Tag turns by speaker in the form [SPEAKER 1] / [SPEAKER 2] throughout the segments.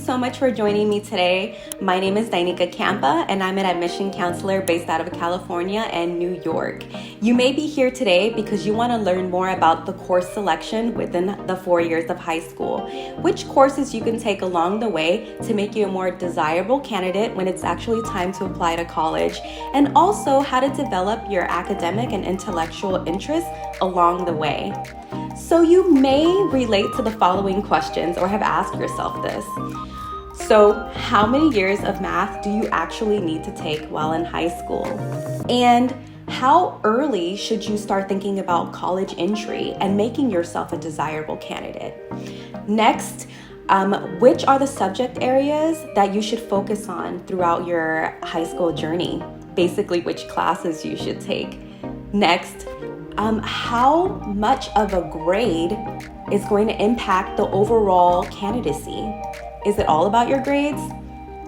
[SPEAKER 1] so much for joining me today. My name is Dyeneka and I'm an admission counselor based out of California and New York. You may be here today because you want to learn more about the course selection within the 4 years of high school, which courses you can take along the way to make you a more desirable candidate when it's actually time to apply to college, and also how to develop your academic and intellectual interests along the way. So you may relate to the following questions or have asked yourself this. So how many years of math do you actually need to take while in high school? And how early should you start thinking about college entry and making yourself a desirable candidate? Next, which are the subject areas that you should focus on throughout your high school journey? Basically, which classes you should take. Next, how much of a grade is going to impact the overall candidacy? Is it all about your grades?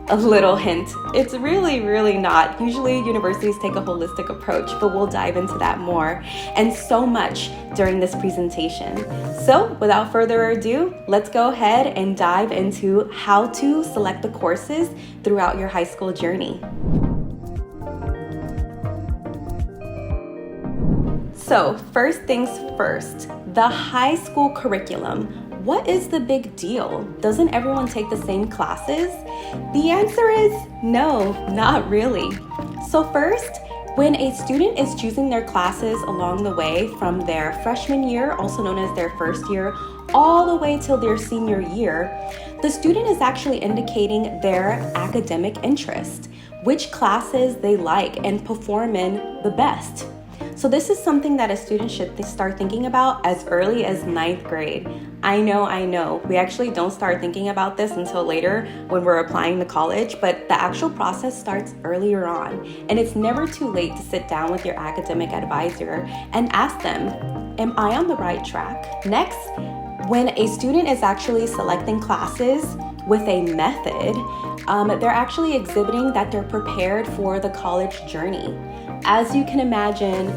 [SPEAKER 1] A little hint, it's really not. Usually universities take a holistic approach, but we'll dive into that more and so much during this presentation. So without further ado, let's go ahead and dive into how to select the courses throughout your high school journey. So first things first, the high school curriculum. What is the big deal? Doesn't everyone take the same classes? The answer is no, not really. So first, when a student is choosing their classes along the way from their freshman year, also known as their first year, all the way till their senior year, the student is actually indicating their academic interest, which classes they like and perform in the best. So this is something that a student should start thinking about as early as 9th grade. I know. We actually don't start thinking about this until later when we're applying to college, but the actual process starts earlier on. And it's never too late to sit down with your academic advisor and ask them, am I on the right track? Next, when a student is actually selecting classes with a method, they're actually exhibiting that they're prepared for the college journey. As you can imagine,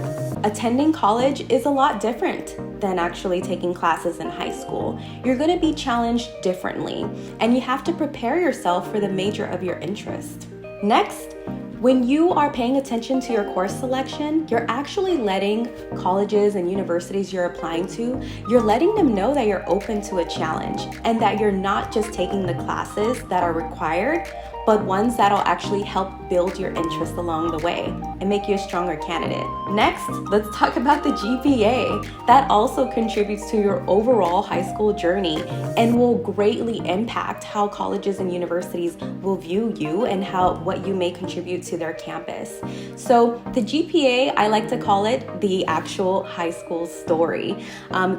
[SPEAKER 1] attending college is a lot different than actually taking classes in high school. You're going to be challenged differently, and you have to prepare yourself for the major of your interest. Next, when you are paying attention to your course selection, you're actually letting colleges and universities you're applying to, you're letting them know that you're open to a challenge and that you're not just taking the classes that are required, but ones that'll actually help build your interest along the way and make you a stronger candidate. Next, let's talk about the GPA. That also contributes to your overall high school journey and will greatly impact how colleges and universities will view you and what you may contribute to their campus. So the GPA, I like to call it the actual high school story.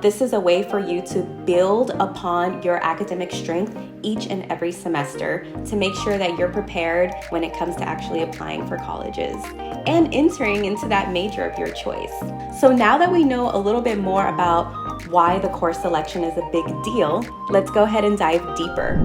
[SPEAKER 1] This is a way for you to build upon your academic strength each and every semester to make sure that you're prepared when it comes to actually applying for colleges and entering into that major of your choice. So now that we know a little bit more about why the course selection is a big deal, let's go ahead and dive deeper.